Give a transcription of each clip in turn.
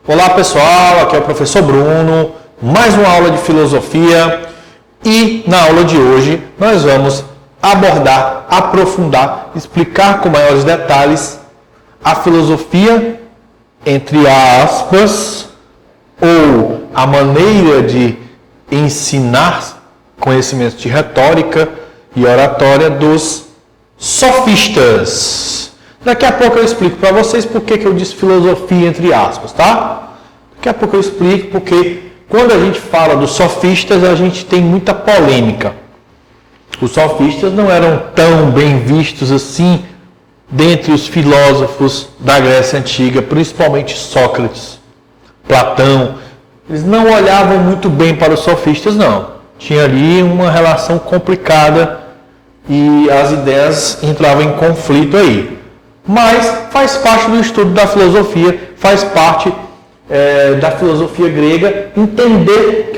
Olá pessoal, aqui é o professor Bruno, mais uma aula de filosofia e na aula de hoje nós vamos abordar, aprofundar, explicar com maiores detalhes a filosofia, entre aspas, ou a maneira de ensinar conhecimentos de retórica e oratória dos sofistas. Daqui a pouco eu explico para vocês por que eu disse filosofia entre aspas, tá? Daqui a pouco eu explico porque quando a gente fala dos sofistas, a gente tem muita polêmica. Os sofistas não eram tão bem vistos assim dentre os filósofos da Grécia Antiga, principalmente Sócrates, Platão. Eles não olhavam muito bem para os sofistas, não. Tinha ali uma relação complicada e as ideias entravam em conflito aí. Mas faz parte do estudo da filosofia, faz parte da filosofia grega, entender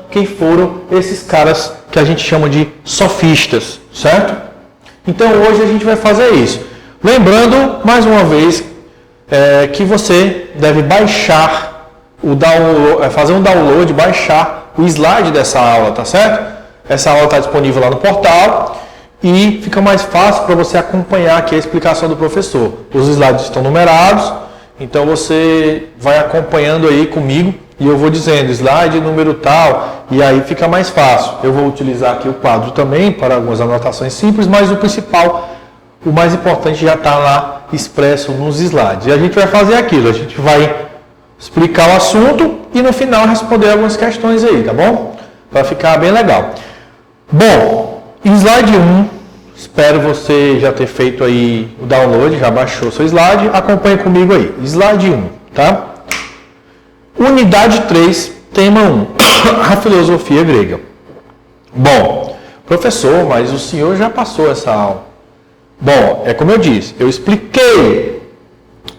quem foram esses caras que a gente chama de sofistas, certo? Então hoje a gente vai fazer isso. Lembrando, mais uma vez, que você deve baixar, fazer um download, baixar o slide dessa aula, tá certo? Essa aula está disponível lá no portal. E fica mais fácil para você acompanhar aqui a explicação do professor. Os slides estão numerados, então você vai acompanhando aí comigo e eu vou dizendo slide número tal, e aí fica mais fácil. Eu vou utilizar aqui o quadro também para algumas anotações simples, mas o principal, o mais importante já está lá expresso nos slides. E a gente vai fazer aquilo, a gente vai explicar o assunto e no final responder algumas questões aí, tá bom? Vai ficar bem legal. Bom, slide 1, espero você já ter feito aí o download, já baixou o seu slide, acompanhe comigo aí. Slide 1, tá? Unidade 3, tema 1, a filosofia grega. Bom, professor, mas o senhor já passou essa aula. Bom, é como eu disse, eu expliquei,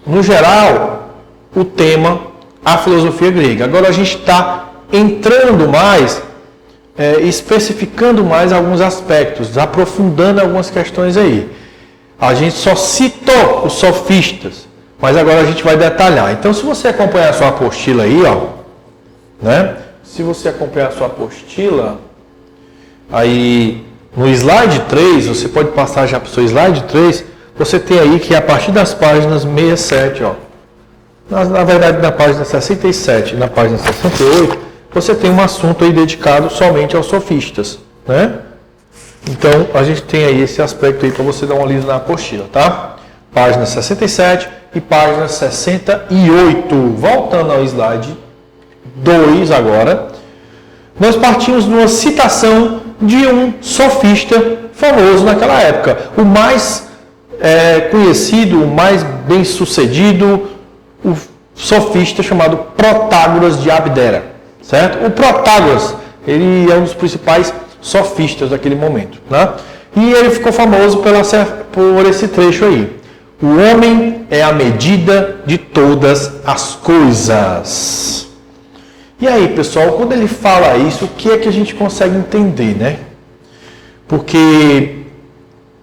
no geral, o tema, a filosofia grega. Agora a gente está entrando mais, especificando mais alguns aspectos, aprofundando algumas questões aí. A gente só citou os sofistas, mas agora a gente vai detalhar. Então, se você acompanhar a sua apostila aí, ó, né? Se você acompanhar a sua apostila, aí no slide 3, você pode passar já para o seu slide 3, você tem aí que a partir das páginas 67, ó, na verdade na página 67 e na página 68, você tem um assunto aí dedicado somente aos sofistas, né? Então, a gente tem aí esse aspecto aí para você dar uma lida na apostila, tá? Página 67 e página 68. Voltando ao slide 2 agora, nós partimos de uma citação de um sofista famoso naquela época. O mais conhecido, o mais bem sucedido, o sofista chamado Protágoras de Abdera. Certo? O Protágoras, ele é um dos principais sofistas daquele momento, né? E ele ficou famoso por esse trecho aí. O homem é a medida de todas as coisas. E aí, pessoal, quando ele fala isso, o que é que a gente consegue entender, né? Porque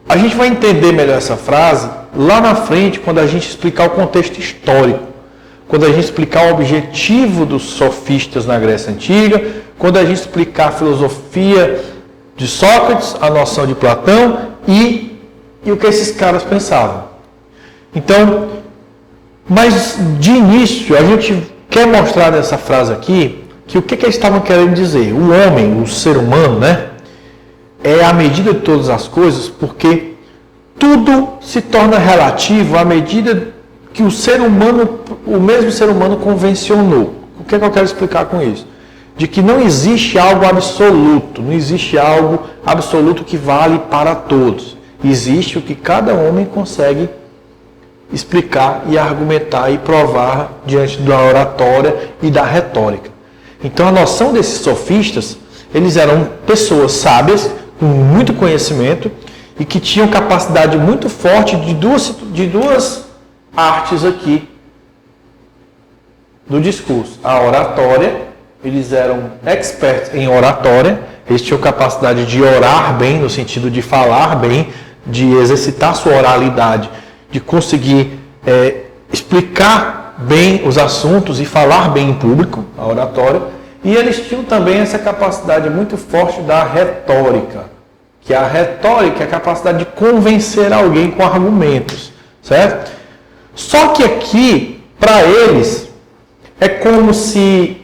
a gente vai entender melhor essa frase lá na frente, quando a gente explicar o contexto histórico. Quando a gente explicar o objetivo dos sofistas na Grécia Antiga, quando a gente explicar a filosofia de Sócrates, a noção de Platão e o que esses caras pensavam. Então, mas de início, a gente quer mostrar nessa frase aqui que o que eles estavam querendo dizer? O homem, o ser humano, né, é a medida de todas as coisas, porque tudo se torna relativo à medida que o ser humano, o mesmo ser humano convencionou. O que é que eu quero explicar com isso? De que não existe algo absoluto, não existe algo absoluto que vale para todos. Existe o que cada homem consegue explicar e argumentar e provar diante da oratória e da retórica. Então a noção desses sofistas, eles eram pessoas sábias, com muito conhecimento e que tinham capacidade muito forte de duas artes aqui do discurso. A oratória, eles eram experts em oratória, eles tinham capacidade de orar bem, no sentido de falar bem, de exercitar sua oralidade, de conseguir explicar bem os assuntos e falar bem em público, a oratória, e eles tinham também essa capacidade muito forte da retórica, que a retórica é a capacidade de convencer alguém com argumentos, certo? Só que aqui, para eles, é como se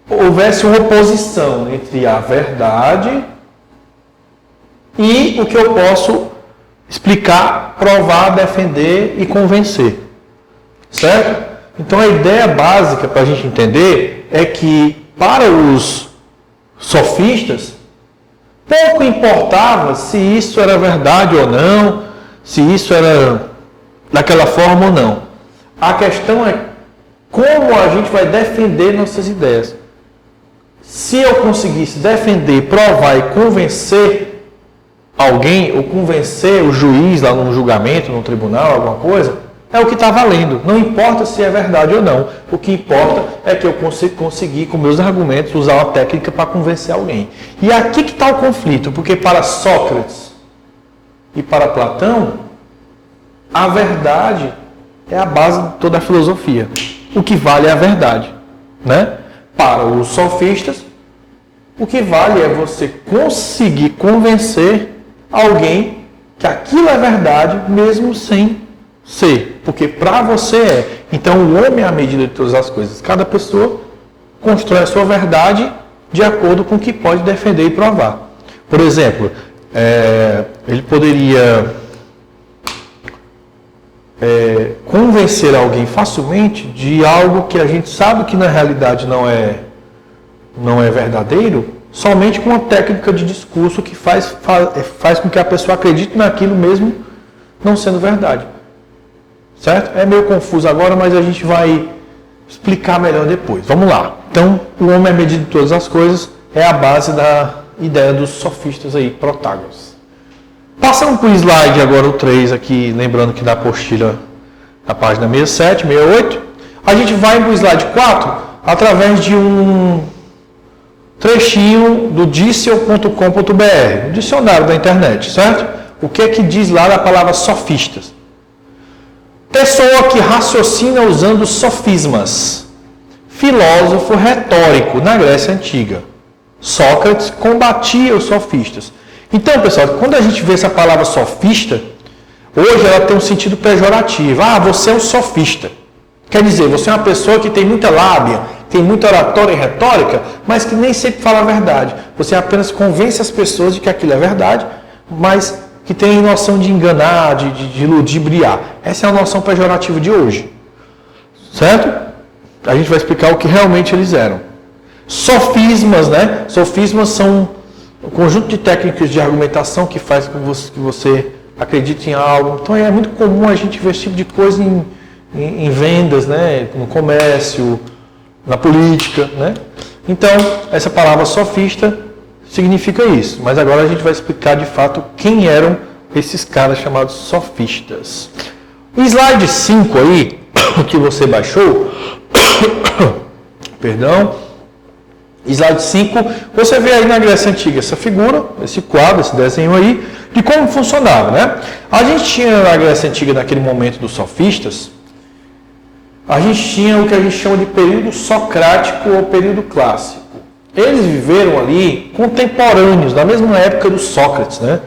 houvesse uma oposição entre a verdade e o que eu posso explicar, provar, defender e convencer. Certo? Então a ideia básica para a gente entender é que para os sofistas, pouco importava se isso era verdade ou não, se isso era daquela forma ou não. A questão é como a gente vai defender nossas ideias. Se eu conseguisse defender, provar e convencer alguém, ou convencer o juiz lá num julgamento, num tribunal, alguma coisa, é o que está valendo. Não importa se é verdade ou não. O que importa é que eu conseguir, com meus argumentos, usar uma técnica para convencer alguém. E aqui que está o conflito, porque para Sócrates e para Platão, a verdade é a base de toda a filosofia. O que vale é a verdade, né? Para os sofistas, o que vale é você conseguir convencer alguém que aquilo é verdade, mesmo sem ser. Porque para você é. Então o homem é a medida de todas as coisas. Cada pessoa constrói a sua verdade de acordo com o que pode defender e provar. Por exemplo, ele poderia convencer alguém facilmente de algo que a gente sabe que na realidade não é verdadeiro, somente com uma técnica de discurso que faz com que a pessoa acredite naquilo mesmo não sendo verdade. Certo? É meio confuso agora, mas a gente vai explicar melhor depois. Vamos lá. Então, o homem é a medida de todas as coisas, é a base da ideia dos sofistas aí, Protágoras. Passando para o slide agora, o 3 aqui, lembrando que na apostila, na página 67, 68, a gente vai para o slide 4 através de um trechinho do dicel.com.br, um dicionário da internet, certo? O que é que diz lá da palavra sofistas? Pessoa que raciocina usando sofismas. Filósofo retórico na Grécia Antiga. Sócrates combatia os sofistas. Então, pessoal, quando a gente vê essa palavra sofista, hoje ela tem um sentido pejorativo. Ah, você é um sofista. Quer dizer, você é uma pessoa que tem muita lábia, tem muita oratória e retórica, mas que nem sempre fala a verdade. Você apenas convence as pessoas de que aquilo é verdade, mas que tem noção de enganar, de ludibriar. Essa é a noção pejorativa de hoje. Certo? A gente vai explicar o que realmente eles eram. Sofismas, né? Sofismas são um conjunto de técnicas de argumentação que faz com que você acredite em algo. Então é muito comum a gente ver esse tipo de coisa em vendas, né? No comércio, na política, né? Então, essa palavra sofista significa isso. Mas agora a gente vai explicar de fato quem eram esses caras chamados sofistas. O slide 5 aí, que você baixou, perdão, slide 5, você vê aí na Grécia Antiga essa figura, esse quadro, esse desenho aí, de como funcionava, né? A gente tinha na Grécia Antiga, naquele momento dos sofistas, a gente tinha o que a gente chama de período socrático ou período clássico. Eles viveram ali contemporâneos, na mesma época do Sócrates, né?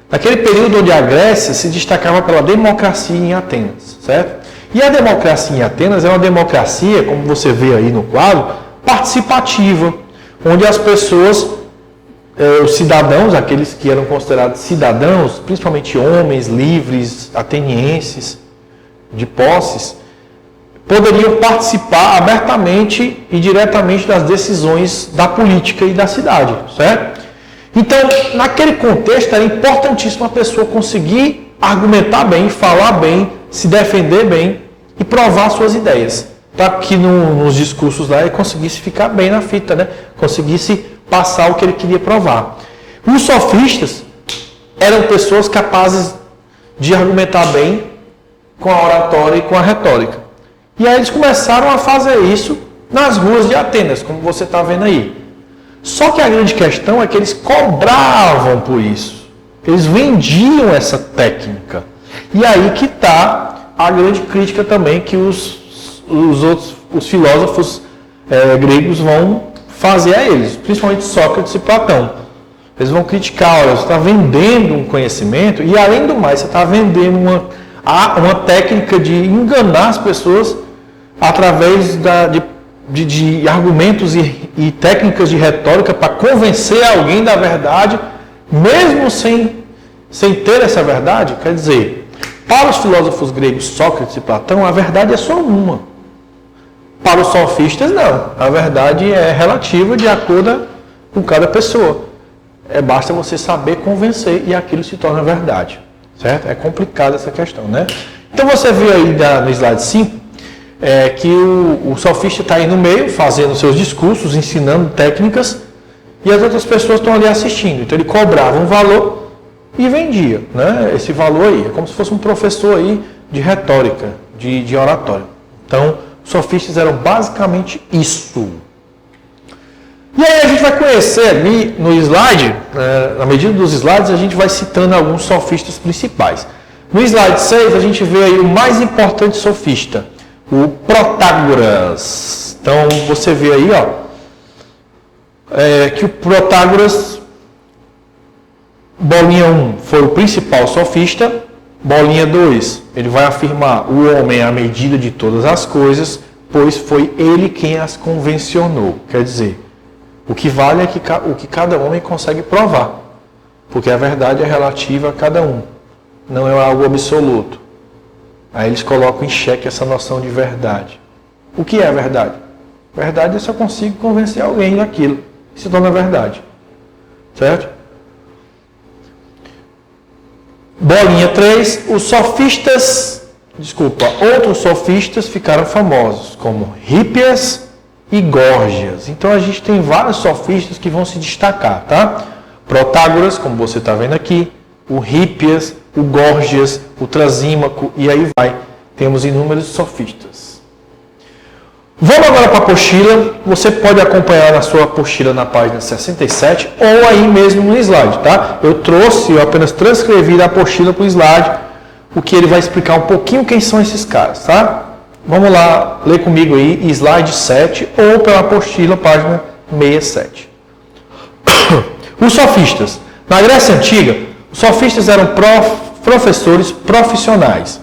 Naquele período onde a Grécia se destacava pela democracia em Atenas, certo? E a democracia em Atenas é uma democracia, como você vê aí no quadro, participativa, onde as pessoas, os cidadãos, aqueles que eram considerados cidadãos, principalmente homens livres, atenienses, de posses, poderiam participar abertamente e diretamente das decisões da política e da cidade, certo? Então, naquele contexto, era importantíssimo a pessoa conseguir argumentar bem, falar bem, se defender bem e provar suas ideias, para que nos discursos lá ele conseguisse ficar bem na fita, né? Conseguisse passar o que ele queria provar. Os sofistas eram pessoas capazes de argumentar bem com a oratória e com a retórica. E aí eles começaram a fazer isso nas ruas de Atenas, como você está vendo aí. Só que a grande questão é que eles cobravam por isso. Eles vendiam essa técnica. E aí que está a grande crítica também que os filósofos gregos vão fazer a eles, principalmente Sócrates e Platão. Eles vão criticar, olha, você está vendendo um conhecimento e, além do mais, você está vendendo uma técnica de enganar as pessoas através de argumentos e técnicas de retórica para convencer alguém da verdade, mesmo sem ter essa verdade. Quer dizer, para os filósofos gregos Sócrates e Platão, a verdade é só uma. Para os sofistas, não. A verdade é relativa de acordo com cada pessoa. Basta você saber convencer e aquilo se torna verdade. Certo? É complicada essa questão, né? Então você viu aí no slide 5 que o sofista está aí no meio, fazendo seus discursos, ensinando técnicas, e as outras pessoas estão ali assistindo. Então ele cobrava um valor e vendia, né? Esse valor aí. É como se fosse um professor aí de retórica, de oratória. Então, os sofistas eram basicamente isso. E aí a gente vai conhecer ali no slide, na medida dos slides, a gente vai citando alguns sofistas principais. No slide 6, a gente vê aí o mais importante sofista, o Protágoras. Então, você vê aí, que o Protágoras, bolinha 1, foi o principal sofista. Bolinha 2, ele vai afirmar: o homem é a medida de todas as coisas, pois foi ele quem as convencionou. Quer dizer, o que vale é o que cada homem consegue provar, porque a verdade é relativa a cada um, não é algo absoluto. Aí eles colocam em xeque essa noção de verdade. O que é a verdade? Verdade é se eu consigo convencer alguém daquilo, se torna verdade. Certo? Bolinha 3, outros sofistas ficaram famosos, como Hípias e Górgias. Então a gente tem vários sofistas que vão se destacar, tá? Protágoras, como você está vendo aqui, o Hípias, o Górgias, o Trasímaco, e aí vai. Temos inúmeros sofistas. Vamos agora para a apostila. Você pode acompanhar na sua apostila na página 67 ou aí mesmo no slide, tá? Eu apenas transcrevi da apostila para o slide, o que ele vai explicar um pouquinho quem são esses caras, tá? Vamos lá, ler comigo aí, slide 7 ou pela apostila, página 67. Os sofistas. Na Grécia Antiga, os sofistas eram professores profissionais,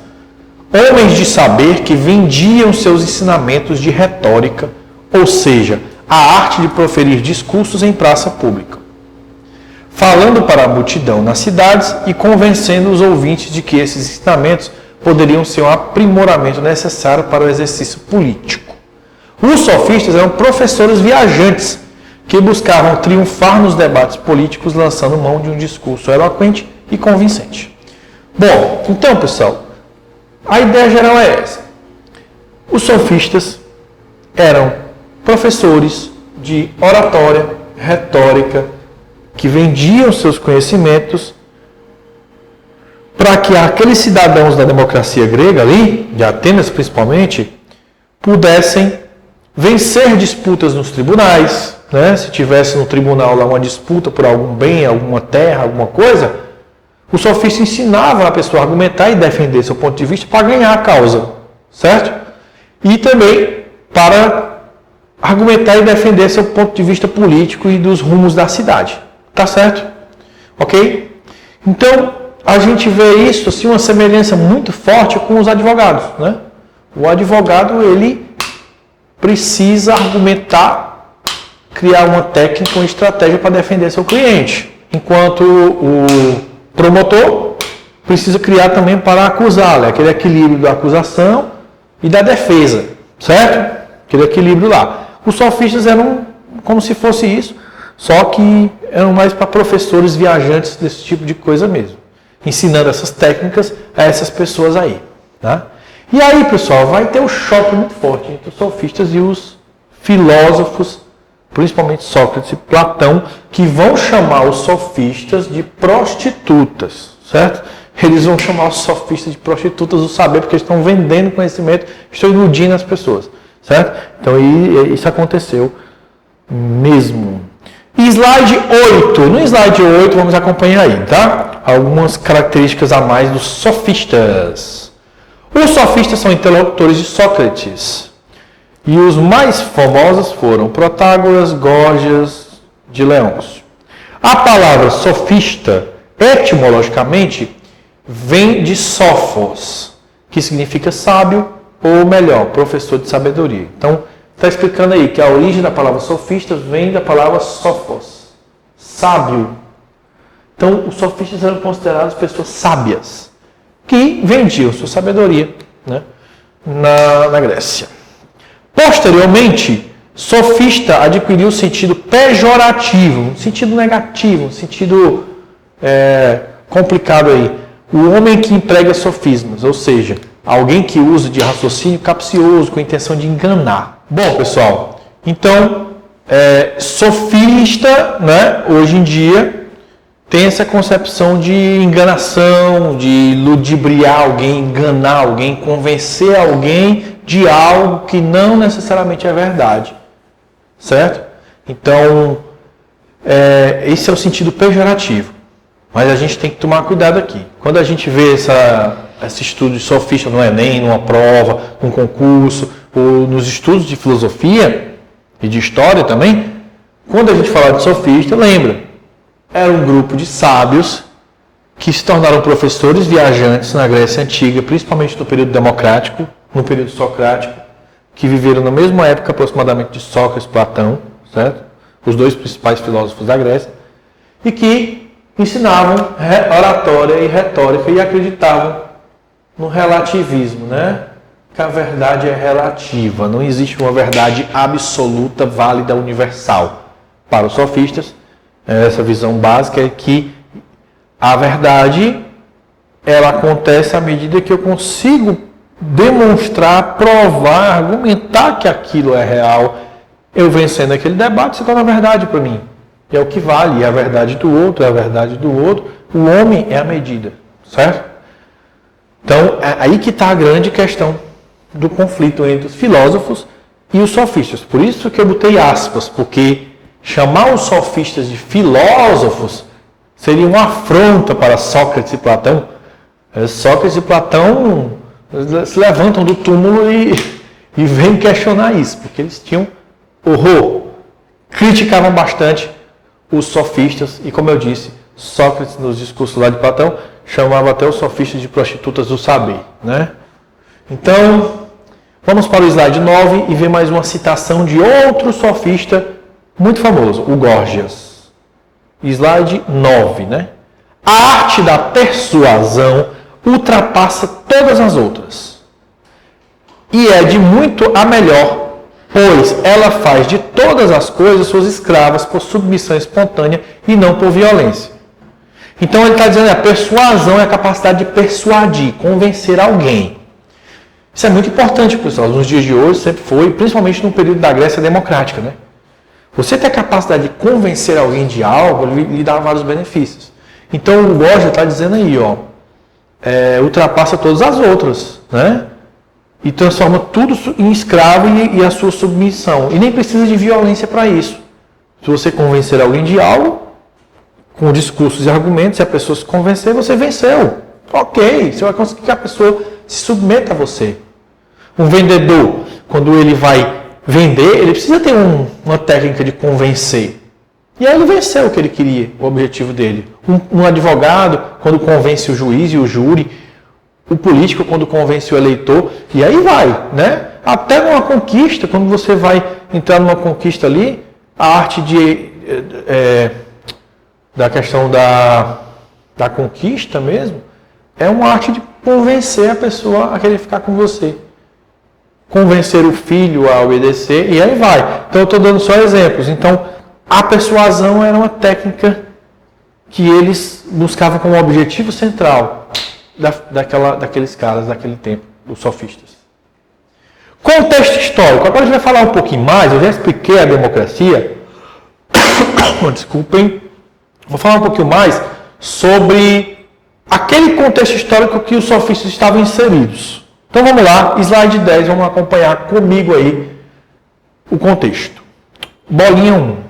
homens de saber que vendiam seus ensinamentos de retórica, ou seja, a arte de proferir discursos em praça pública, falando para a multidão nas cidades e convencendo os ouvintes de que esses ensinamentos poderiam ser um aprimoramento necessário para o exercício político. Os sofistas eram professores viajantes que buscavam triunfar nos debates políticos lançando mão de um discurso eloquente e convincente. Bom, então, pessoal, a ideia geral é essa. Os sofistas eram professores de oratória, retórica, que vendiam seus conhecimentos para que aqueles cidadãos da democracia grega ali, de Atenas principalmente, pudessem vencer disputas nos tribunais, né? Se tivesse no tribunal lá uma disputa por algum bem, alguma terra, alguma coisa, o sofista ensinava a pessoa a argumentar e defender seu ponto de vista para ganhar a causa, certo? E também para argumentar e defender seu ponto de vista político e dos rumos da cidade, tá certo? Ok? Então, a gente vê isso, assim, uma semelhança muito forte com os advogados, né? O advogado, ele precisa argumentar, criar uma técnica, uma estratégia para defender seu cliente, enquanto o promotor precisa criar também para acusá-lo, aquele equilíbrio da acusação e da defesa, certo? Aquele equilíbrio lá. Os sofistas eram como se fosse isso, só que eram mais para professores viajantes desse tipo de coisa mesmo, ensinando essas técnicas a essas pessoas aí, tá? E aí, pessoal, vai ter um choque muito forte entre os sofistas e os filósofos, principalmente Sócrates e Platão, que vão chamar os sofistas de prostitutas, certo? Eles vão chamar os sofistas de prostitutas do saber, porque eles estão vendendo conhecimento, estão iludindo as pessoas, certo? Então, isso aconteceu mesmo. Slide 8. No slide 8, vamos acompanhar aí, tá? Algumas características a mais dos sofistas. Os sofistas são interlocutores de Sócrates. E os mais famosos foram Protágoras, Górgias, de Leôncio. A palavra sofista, etimologicamente, vem de sófos, que significa sábio, ou melhor, professor de sabedoria. Então, está explicando aí que a origem da palavra sofista vem da palavra sófos, sábio. Então, os sofistas eram considerados pessoas sábias, que vendiam sua sabedoria, né, na Grécia. Posteriormente, sofista adquiriu um sentido pejorativo, um sentido negativo, um sentido complicado aí. O homem que emprega sofismas, ou seja, alguém que usa de raciocínio capcioso com a intenção de enganar. Bom, pessoal, então, sofista, né, hoje em dia, tem essa concepção de enganação, de ludibriar alguém, enganar alguém, convencer alguém de algo que não necessariamente é verdade. Certo? Então, esse é o sentido pejorativo. Mas a gente tem que tomar cuidado aqui. Quando a gente vê esse estudo de sofista no Enem, numa prova, num concurso, ou nos estudos de filosofia e de história também, quando a gente fala de sofista, lembra, era um grupo de sábios que se tornaram professores viajantes na Grécia Antiga, principalmente no período democrático, no período socrático, que viveram na mesma época aproximadamente de Sócrates e Platão, certo? Os dois principais filósofos da Grécia, e que ensinavam oratória e retórica e acreditavam no relativismo, né? Que a verdade é relativa, não existe uma verdade absoluta, válida, universal. Para os sofistas, essa visão básica é que a verdade ela acontece à medida que eu consigo demonstrar, provar, argumentar que aquilo é real. Eu vencendo aquele debate, se torna verdade para mim. E é o que vale, é a verdade do outro, é a verdade do outro. O homem é a medida, certo? Então, é aí que está a grande questão do conflito entre os filósofos e os sofistas. Por isso que eu botei aspas, porque chamar os sofistas de filósofos seria uma afronta para Sócrates e Platão. Sócrates e Platão se levantam do túmulo e vêm questionar isso, porque eles tinham horror, criticavam bastante os sofistas, e como eu disse, Sócrates nos discursos lá de Platão chamava até os sofistas de prostitutas do saber, né? Então, vamos para o slide 9 e ver mais uma citação de outro sofista muito famoso, o Górgias. Slide 9, né? A arte da persuasão ultrapassa todas as outras e é de muito a melhor, pois ela faz de todas as coisas suas escravas por submissão espontânea e não por violência. Então ele está dizendo que a persuasão é a capacidade de persuadir, convencer alguém. Isso é muito importante, pessoal. Nos dias de hoje sempre foi, principalmente no período da Grécia Democrática, né? Você ter a capacidade de convencer alguém de algo lhe dá vários benefícios. Então o Górgias está dizendo aí, ó, ultrapassa todas as outras, né? E transforma tudo em escravo e a sua submissão. E nem precisa de violência para isso. Se você convencer alguém de algo, com discursos e argumentos, se a pessoa se convencer, você venceu. Ok, você vai conseguir que a pessoa se submeta a você. Um vendedor, quando ele vai vender, ele precisa ter uma técnica de convencer. E aí ele venceu o que ele queria, o objetivo dele. Um advogado, quando convence o juiz e o júri, o político, quando convence o eleitor, e aí vai, né? Até numa conquista, quando você vai entrar numa conquista ali, a arte da questão da conquista mesmo, é uma arte de convencer a pessoa a querer ficar com você. Convencer o filho a obedecer, e aí vai. Então eu estou dando só exemplos. Então, a persuasão era uma técnica que eles buscavam como objetivo central daqueles caras daquele tempo, os sofistas. Contexto histórico. Agora a gente vai falar um pouquinho mais, eu já expliquei a democracia. Desculpem. Vou falar um pouquinho mais sobre aquele contexto histórico que os sofistas estavam inseridos. Então vamos lá, slide 10, vamos acompanhar comigo aí o contexto. Bolinha 1.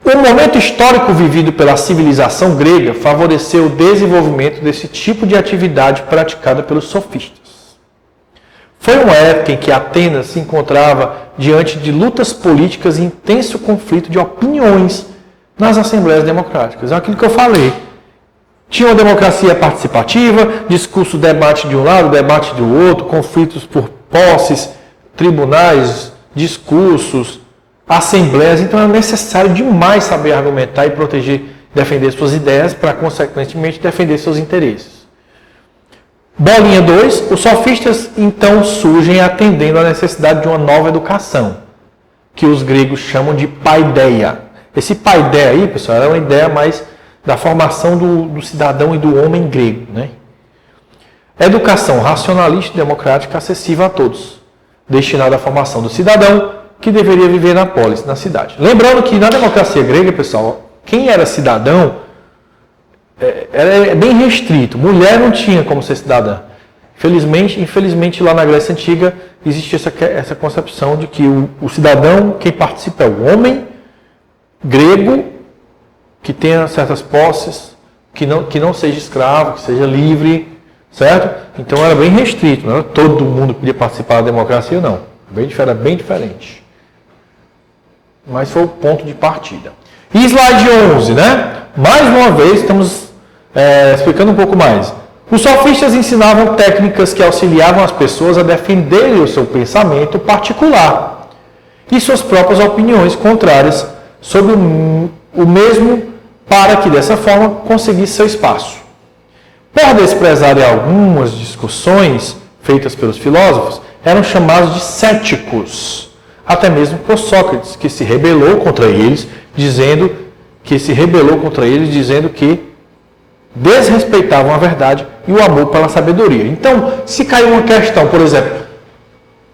O momento histórico vivido pela civilização grega favoreceu o desenvolvimento desse tipo de atividade praticada pelos sofistas. Foi uma época em que Atenas se encontrava diante de lutas políticas e intenso conflito de opiniões nas assembleias democráticas. É aquilo que eu falei. Tinha uma democracia participativa, discurso, debate de um lado, debate do outro, conflitos por posses, tribunais, discursos, assembleias. Então era necessário demais saber argumentar e proteger, defender suas ideias para, consequentemente, defender seus interesses. Bolinha 2, os sofistas então surgem atendendo à necessidade de uma nova educação, que os gregos chamam de paideia. Esse paideia aí, pessoal, era uma ideia mais da formação do cidadão e do homem grego, né? Educação racionalista e democrática acessível a todos, destinada à formação do cidadão que deveria viver na polis, na cidade. Lembrando que na democracia grega, pessoal, quem era cidadão era bem restrito. Mulher não tinha como ser cidadã. Infelizmente lá na Grécia Antiga existe essa concepção de que o cidadão, quem participa é o homem grego, que tenha certas posses, que não seja escravo, que seja livre, certo? Então era bem restrito, não era todo mundo que podia participar da democracia, não. Era bem diferente. Mas foi o ponto de partida. E slide 11, né? Mais uma vez, estamos explicando um pouco mais. Os sofistas ensinavam técnicas que auxiliavam as pessoas a defenderem o seu pensamento particular e suas próprias opiniões contrárias sobre o mesmo, para que dessa forma conseguisse seu espaço. Por desprezarem algumas discussões feitas pelos filósofos, eram chamados de céticos, até mesmo por Sócrates, que se rebelou contra eles, dizendo que desrespeitavam a verdade e o amor pela sabedoria. Então, se caiu uma questão, por exemplo,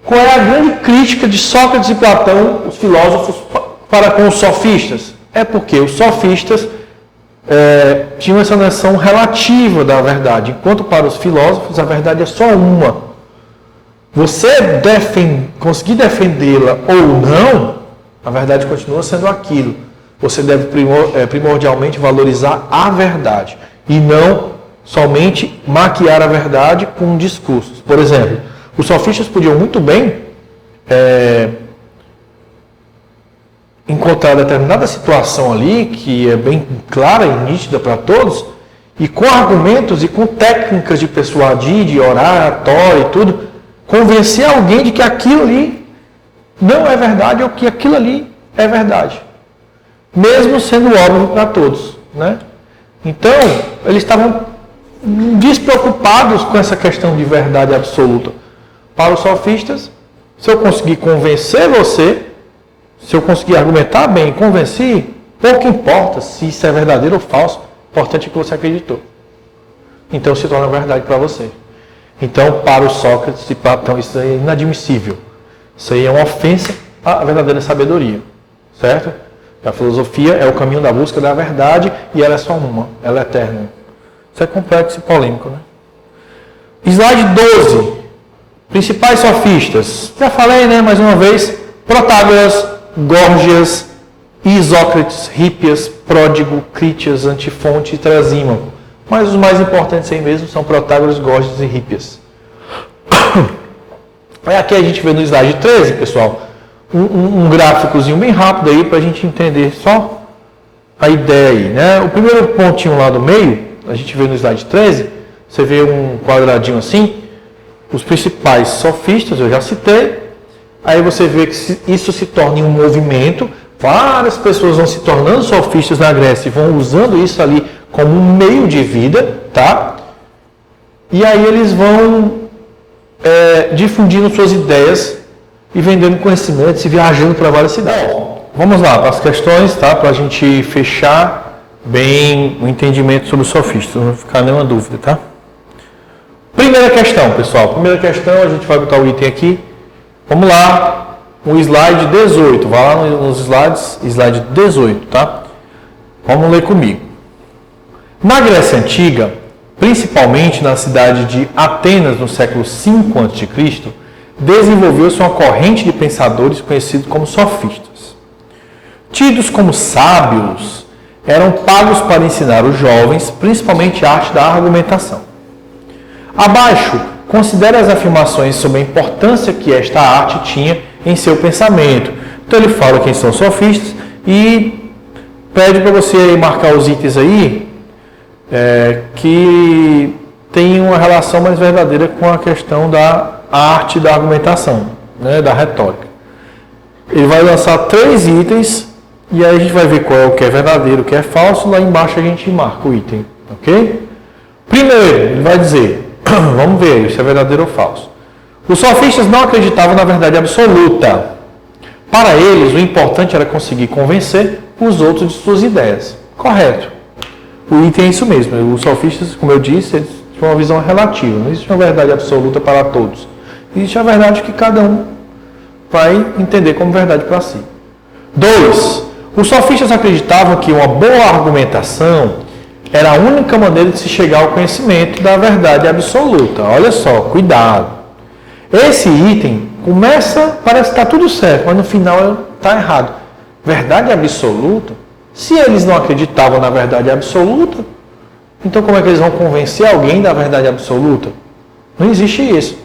qual é a grande crítica de Sócrates e Platão, os filósofos, para com os sofistas? É porque os sofistas tinham essa noção relativa da verdade, enquanto para os filósofos a verdade é só uma. Você conseguir defendê-la ou não, a verdade continua sendo aquilo. Você deve primordialmente valorizar a verdade e não somente maquiar a verdade com discursos. Por exemplo, os sofistas podiam muito bem encontrar determinada situação ali, que é bem clara e nítida para todos, e com argumentos e com técnicas de persuadir, de oratória e tudo, convencer alguém de que aquilo ali não é verdade ou que aquilo ali é verdade. Mesmo sendo óbvio para todos, né? Então, eles estavam despreocupados com essa questão de verdade absoluta. Para os sofistas, se eu conseguir convencer você, se eu conseguir argumentar bem, convencer, pouco importa se isso é verdadeiro ou falso, o importante é que você acreditou. Então se torna verdade para você. Então, para os Sócrates e Platão, isso é inadmissível. Isso aí é uma ofensa à verdadeira sabedoria, certo? A filosofia é o caminho da busca da verdade e ela é só uma, ela é eterna. Isso é complexo e polêmico, né? Slide 12. Principais sofistas. Já falei, né, mais uma vez, Protágoras, Górgias, Isócrates, Hípias, Pródigo, Crítias, Antifonte e Trasímaco. Mas os mais importantes aí mesmo são Protágoras, Górgias e Hípias. Aqui a gente vê no slide 13, pessoal, um gráficozinho bem rápido aí para a gente entender só a ideia aí, né? O primeiro pontinho lá do meio, a gente vê no slide 13, você vê um quadradinho assim, os principais sofistas, eu já citei, aí você vê que isso se torna um movimento, várias pessoas vão se tornando sofistas na Grécia e vão usando isso ali como um meio de vida, tá? E aí eles vão difundindo suas ideias e vendendo conhecimentos e viajando para várias cidades. Vamos lá para as questões, tá? Para a gente fechar bem o entendimento sobre os sofistas, não vai ficar nenhuma dúvida, tá? Primeira questão, pessoal. Primeira questão, a gente vai botar o item aqui. Vamos lá, o slide 18. Vai lá nos slides, slide 18, tá? Vamos ler comigo. Na Grécia Antiga, principalmente na cidade de Atenas, no século V a.C., desenvolveu-se uma corrente de pensadores conhecidos como sofistas. Tidos como sábios, eram pagos para ensinar os jovens, principalmente a arte da argumentação. Abaixo, considere as afirmações sobre a importância que esta arte tinha em seu pensamento. Então ele fala quem são os sofistas e pede para você marcar os itens aí que tem uma relação mais verdadeira com a questão da arte da argumentação, né, da retórica. Ele vai lançar 3 itens e aí a gente vai ver qual é o que é verdadeiro, o que é falso. Lá embaixo a gente marca o item, ok? Primeiro, ele vai dizer, vamos ver se é verdadeiro ou falso. Os sofistas não acreditavam na verdade absoluta. Para eles, o importante era conseguir convencer os outros de suas ideias. Correto. O item é isso mesmo. Os sofistas, como eu disse, eles tinham uma visão relativa. Não existe uma verdade absoluta para todos. Existe a verdade que cada um vai entender como verdade para si. 2. Os sofistas acreditavam que uma boa argumentação era a única maneira de se chegar ao conhecimento da verdade absoluta. Olha só, cuidado. Esse item começa, parece que está tudo certo, mas no final está errado. Verdade absoluta? Se eles não acreditavam na verdade absoluta, então como é que eles vão convencer alguém da verdade absoluta? Não existe isso.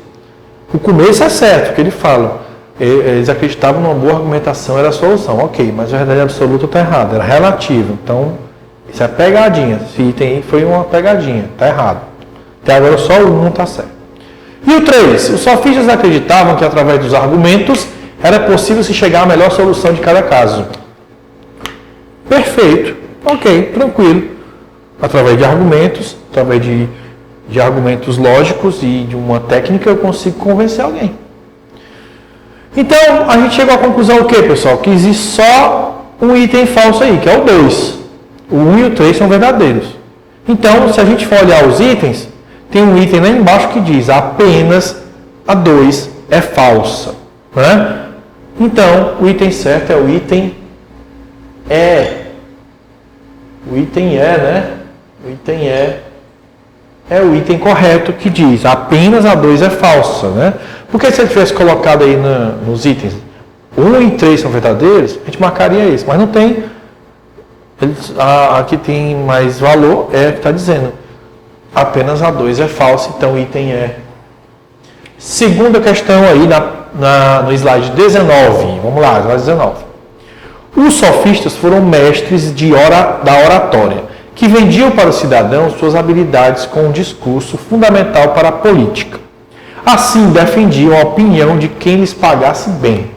O começo é certo, o que ele fala. Eles acreditavam numa boa argumentação, era a solução. Ok, mas a verdade absoluta está errada, era relativa. Então, isso é pegadinha. Esse item aí foi uma pegadinha, está errado. Até agora só o 1 está certo. E o 3. Os sofistas acreditavam que através dos argumentos era possível se chegar à melhor solução de cada caso. Perfeito. Ok, tranquilo. Através de argumentos, através de argumentos lógicos e de uma técnica eu consigo convencer alguém. Então, a gente chegou à conclusão o quê, pessoal? Que existe só um item falso aí, que é o 2. O 1 e o 3 são verdadeiros. Então, se a gente for olhar os itens, tem um item lá embaixo que diz apenas a 2 é falsa. Né? Então, o item certo é o item E. O item E, né? O item E é o item correto que diz apenas a 2 é falsa. Né? Porque se ele tivesse colocado aí nos itens 1 e 3 são verdadeiros, a gente marcaria isso. Mas não tem. Aqui tem mais valor, é que está dizendo. Apenas a 2 é falsa, então o item é. Segunda questão aí no slide 19. Vamos lá, slide 19. Os sofistas foram mestres da oratória, que vendiam para os cidadãos suas habilidades com um discurso fundamental para a política. Assim, defendiam a opinião de quem lhes pagasse bem.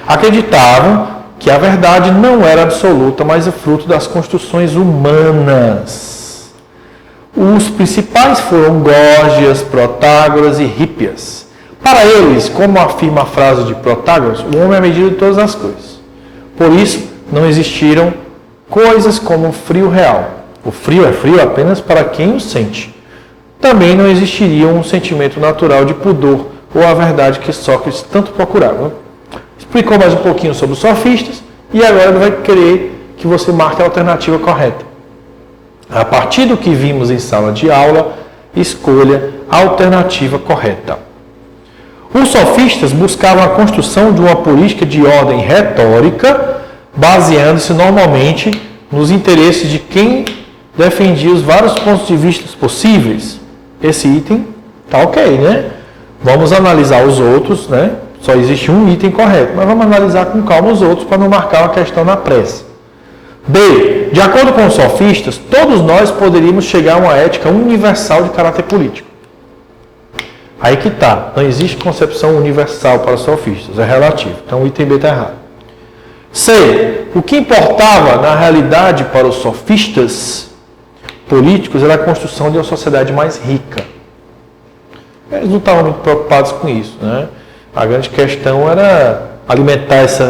Acreditavam que a verdade não era absoluta, mas o fruto das construções humanas. Os principais foram Górgias, Protágoras e Hípias. Para eles, como afirma a frase de Protágoras, o homem é a medida de todas as coisas. Por isso, não existiram coisas como o frio real. O frio é frio apenas para quem o sente. Também não existiria um sentimento natural de pudor ou a verdade que Sócrates tanto procurava. Explicou mais um pouquinho sobre os sofistas e agora ele vai querer que você marque a alternativa correta. A partir do que vimos em sala de aula, escolha a alternativa correta. Os sofistas buscavam a construção de uma política de ordem retórica, baseando-se normalmente nos interesses de quem defendia os vários pontos de vista possíveis. Esse item está ok, né? Vamos analisar os outros, né? Só existe um item correto, mas vamos analisar com calma os outros para não marcar uma questão na pressa. B. De acordo com os sofistas, todos nós poderíamos chegar a uma ética universal de caráter político. Aí que está. Não existe concepção universal para os sofistas, é relativo. Então o item B está errado. C. O que importava na realidade para os sofistas políticos era a construção de uma sociedade mais rica. Eles não estavam muito preocupados com isso, né? A grande questão era alimentar esse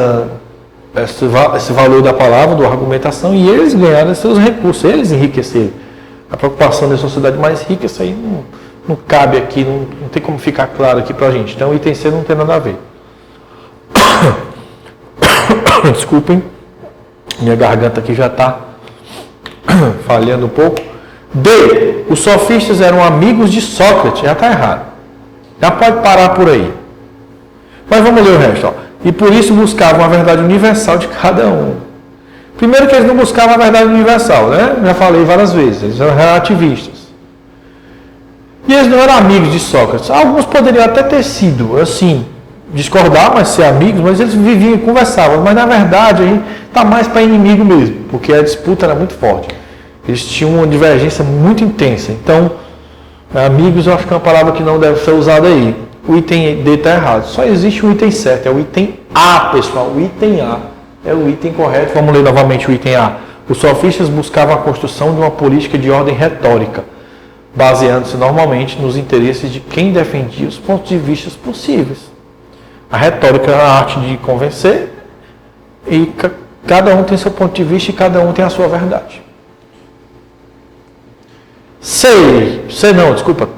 valor da palavra, da argumentação, e eles ganharam seus recursos, eles enriqueceram. A preocupação da sociedade mais rica, isso aí não cabe aqui, não tem como ficar claro aqui pra gente. Então o item C não tem nada a ver. Desculpem, minha garganta aqui já está falhando um pouco. D. Os sofistas eram amigos de Sócrates. Já está errado. Já pode parar por aí. Mas vamos ler o resto. Ó. E por isso buscavam a verdade universal de cada um. Primeiro que eles não buscavam a verdade universal, né? Já falei várias vezes. Eles eram relativistas. E eles não eram amigos de Sócrates. Alguns poderiam até ter sido, assim, discordar, mas ser amigos, mas eles viviam e conversavam. Mas na verdade a gente está mais para inimigo mesmo, porque a disputa era muito forte. Eles tinham uma divergência muito intensa. Então, amigos eu acho que é uma palavra que não deve ser usada aí. O item D está errado. Só existe um item certo, é o item A, pessoal. O item A é o item correto. Vamos ler novamente o item A. Os sofistas buscavam a construção de uma política de ordem retórica, baseando-se normalmente nos interesses de quem defendia os pontos de vista possíveis. A retórica é a arte de convencer e cada um tem seu ponto de vista e cada um tem a sua verdade.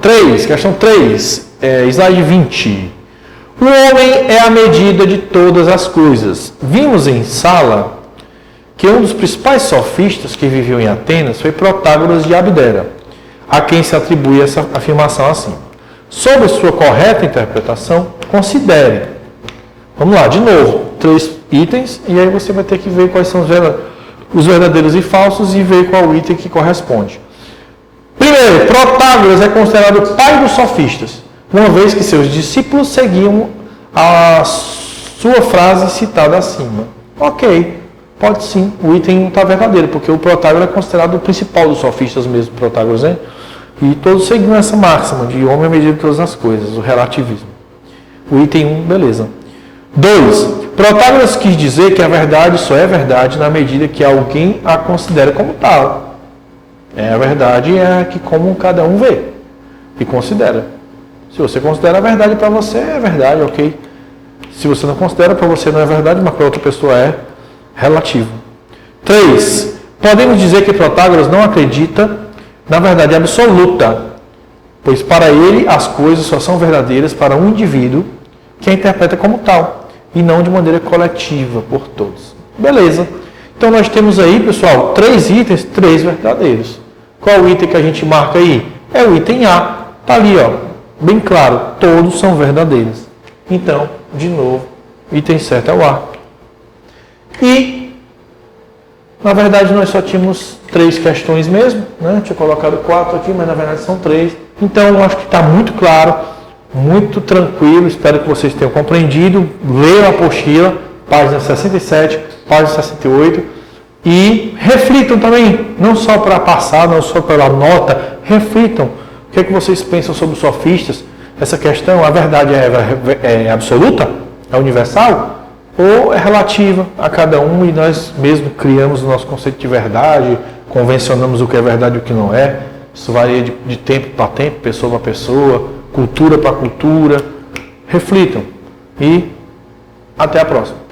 3, questão 3, slide 20. O homem é a medida de todas as coisas. Vimos em Sala que um dos principais sofistas que viveu em Atenas foi Protágoras de Abdera, a quem se atribui essa afirmação assim. Sobre sua correta interpretação, considere. Vamos lá, de novo, 3 itens, e aí você vai ter que ver quais são os verdadeiros e falsos e ver qual item que corresponde. Primeiro, Protágoras é considerado o pai dos sofistas, uma vez que seus discípulos seguiam a sua frase citada acima. Ok, pode sim, o item não está verdadeiro, porque o Protágoras é considerado o principal dos sofistas mesmo, Protágoras, né? E todos seguiam essa máxima de homem à medida de todas as coisas, o relativismo. O item 1, beleza. 2. Protágoras quis dizer que a verdade só é verdade na medida que alguém a considera como tal. A verdade é que como cada um vê e considera. Se você considera a verdade para você, é verdade, ok. Se você não considera, para você não é verdade, mas para outra pessoa é relativo. 3. Podemos dizer que Protágoras não acredita na verdade absoluta, pois para ele as coisas só são verdadeiras para um indivíduo que a interpreta como tal, e não de maneira coletiva por todos. Beleza. Então nós temos aí, pessoal, 3 itens, 3 verdadeiros. Qual o item que a gente marca aí? É o item A. Está ali, ó, bem claro, todos são verdadeiros. Então, de novo, o item certo é o A. E, na verdade, nós só tínhamos 3 questões mesmo, né? Tinha colocado 4 aqui, mas na verdade são 3. Então, eu acho que está muito claro, muito tranquilo. Espero que vocês tenham compreendido. Leiam a apostila, página 67, página 68. E reflitam também, não só para passar, não só pela nota, reflitam. O que é que vocês pensam sobre os sofistas? Essa questão, a verdade é absoluta? É universal? Ou é relativa a cada um e nós mesmos criamos o nosso conceito de verdade, convencionamos o que é verdade e o que não é? Isso varia de tempo para tempo, pessoa para pessoa, cultura para cultura. Reflitam e até a próxima.